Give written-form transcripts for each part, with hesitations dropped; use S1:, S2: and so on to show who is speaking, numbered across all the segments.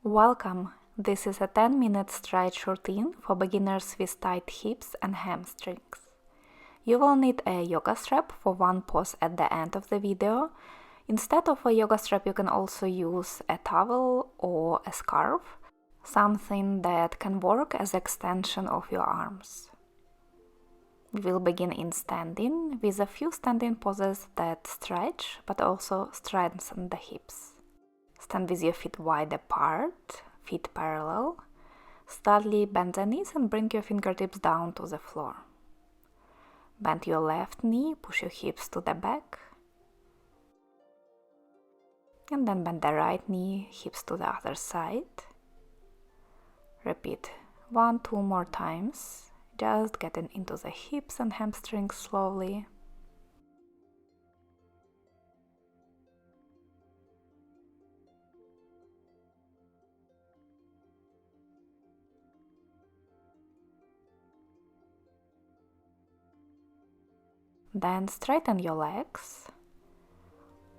S1: Welcome! This is a 10-minute stretch routine for beginners with tight hips and hamstrings. You will need a yoga strap for one pose at the end of the video. Instead of a yoga strap, you can also use a towel or a scarf, something that can work as extension of your arms. We will begin in standing with a few standing poses that stretch but also strengthen the hips. Stand with your feet wide apart, feet parallel. Slightly bend the knees and bring your fingertips down to the floor. Bend your left knee, push your hips to the back. And then bend the right knee, hips to the other side. Repeat 1-2 more times, just getting into the hips and hamstrings slowly. Then straighten your legs.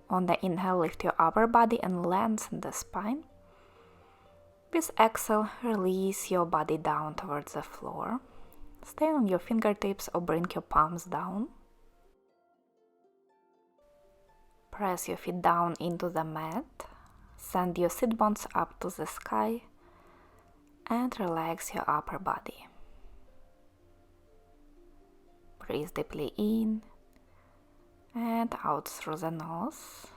S1: On the inhale, lift your upper body and lengthen the spine. With exhale, release your body down towards the floor. Stay on your fingertips or bring your palms down. Press your feet down into the mat. Send your sit bones up to the sky and relax your upper body. Breathe deeply in and out through the nose.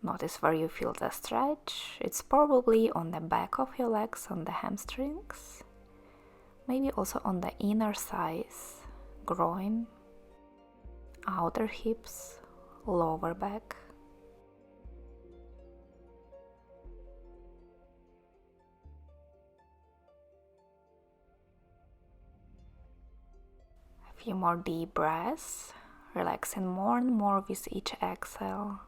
S1: Notice where you feel the stretch. It's probably on the back of your legs, on the hamstrings, maybe also on the inner thighs, groin, outer hips, lower back. Few more deep breaths, relaxing more and more with each exhale.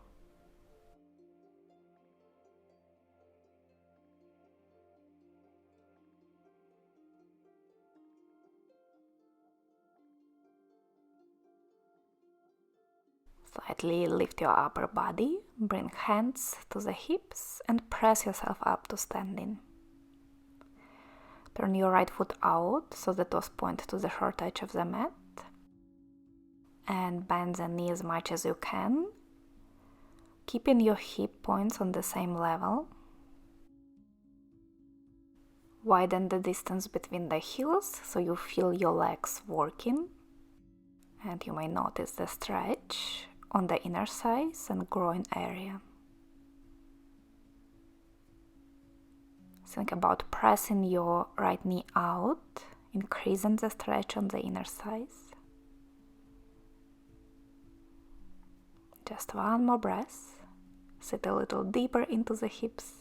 S1: Slightly lift your upper body, bring hands to the hips and press yourself up to standing. Turn your right foot out so the toes point to the short edge of the mat. And bend the knee as much as you can, keeping your hip points on the same level. Widen the distance between the heels so you feel your legs working. And you may notice the stretch on the inner thighs and groin area. Think about pressing your right knee out, increasing the stretch on the inner thighs. Just one more breath. Sit a little deeper into the hips.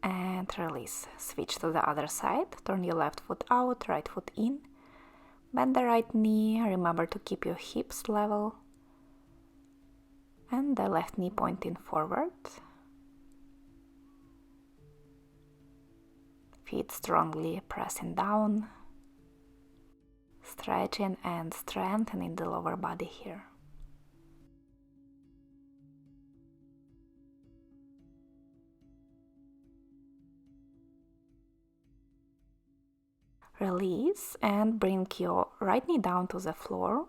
S1: And release. Switch to the other side. Turn your left foot out, right foot in. Bend the right knee. Remember to keep your hips level. And the left knee pointing forward. Feet strongly pressing down. Stretching and strengthening the lower body here. Release and bring your right knee down to the floor,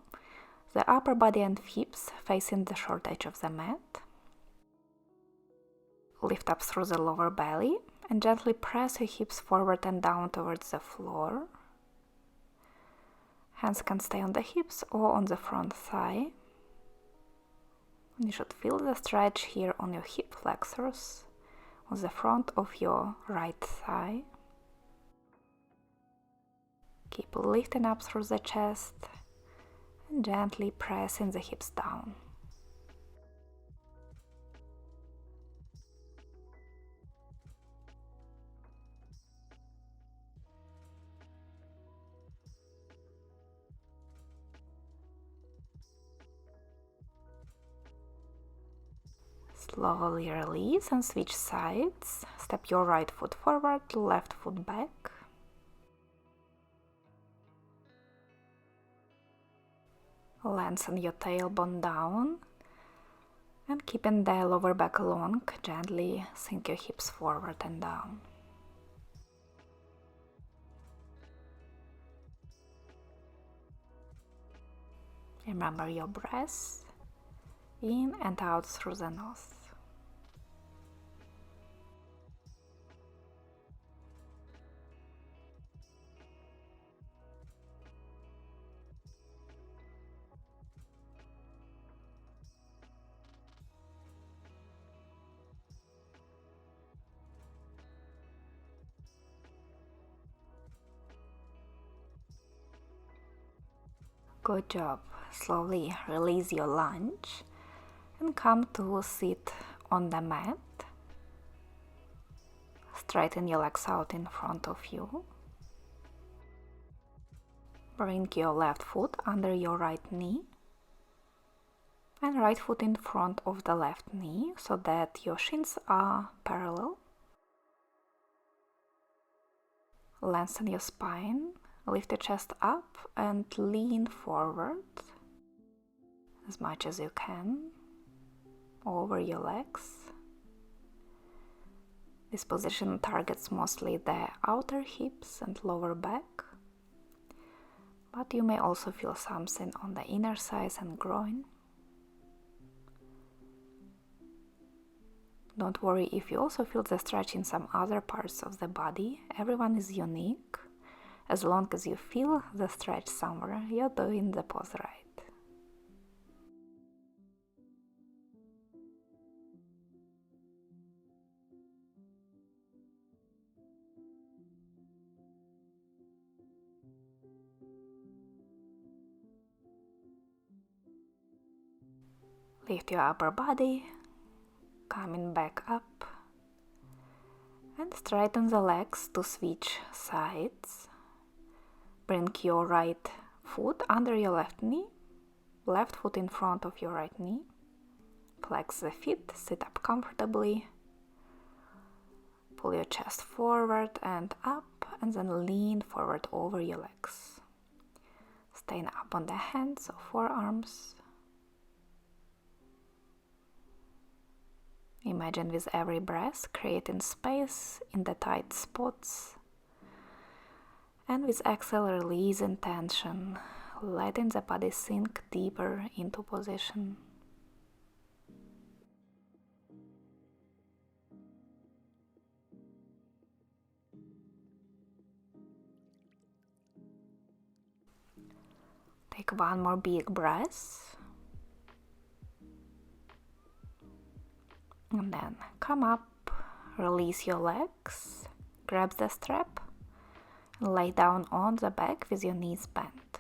S1: the upper body and hips facing the short edge of the mat. Lift up through the lower belly and gently press your hips forward and down towards the floor. Hands can stay on the hips or on the front thigh. You should feel the stretch here on your hip flexors, on the front of your right thigh. Keep lifting up through the chest and gently pressing the hips down. Slowly release and switch sides. Step your right foot forward, left foot back. Lengthen your tailbone down And keeping the lower back long, gently sink your hips forward and down. Remember your breath in and out through the nose. Good job. Slowly release your lunge and come to sit on the mat. Straighten your legs out in front of you. Bring your left foot under your right knee and right foot in front of the left knee so that your shins are parallel. Lengthen your spine, lift your chest up and lean forward as much as you can over your legs. This position targets mostly the outer hips and lower back, but you may also feel something on the inner thighs and groin. Don't worry if you also feel the stretch in some other parts of the body. Everyone is unique. As long as you feel the stretch somewhere, you're doing the pose right. Lift your upper body, coming back up, and straighten the legs to switch sides. Bring your right foot under your left knee, left foot in front of your right knee. Flex the feet, sit up comfortably. Pull your chest forward and up, and then lean forward over your legs. Staying up on the hands or forearms. Imagine with every breath creating space in the tight spots. And with exhale, releasing tension, letting the body sink deeper into position. Take one more big breath. And then come up, release your legs, grab the strap, and lay down on the back with your knees bent.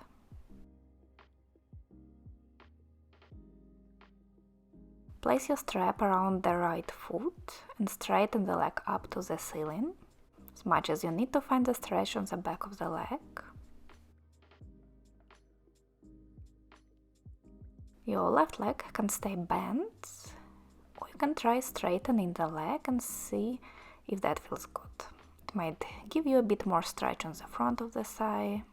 S1: Place your strap around the right foot and straighten the leg up to the ceiling, as much as you need to find the stretch on the back of the leg. Your left leg can stay bent, or you can try straightening the leg and see if that feels good. It might give you a bit more stretch on the front of the thigh.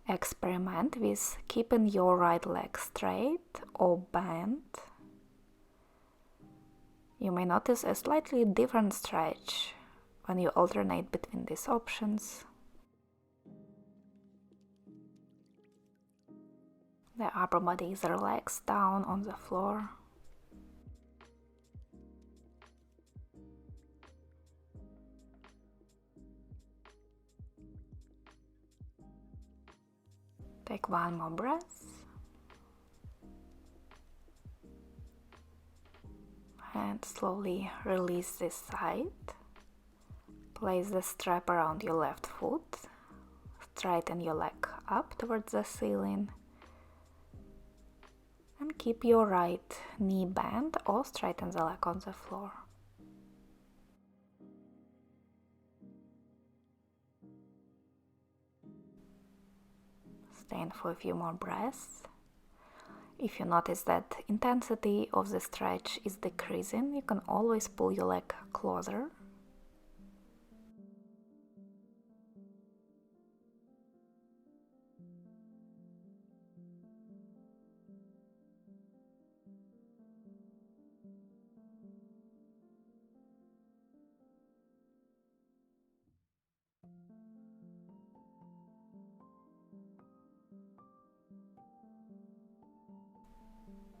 S1: Experiment with keeping your right leg straight or bent. You may notice a slightly different stretch when you alternate between these options. The upper body is relaxed down on the floor. Take one more breath. And slowly release this side. Place the strap around your left foot. Straighten your leg up towards the ceiling. And keep your right knee bent or straighten the leg on the floor. Stay in for a few more breaths. If you notice that intensity of the stretch is decreasing, you can always pull your leg closer.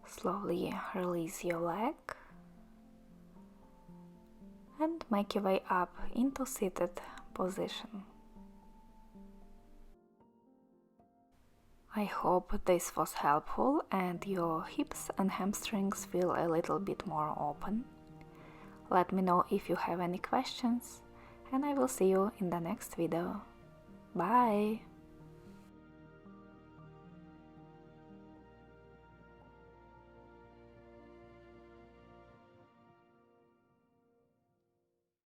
S1: Slowly release your leg and make your way up into seated position. I hope this was helpful and your hips and hamstrings feel a little bit more open. Let me know if you have any questions, and I will see you in the next video. Bye!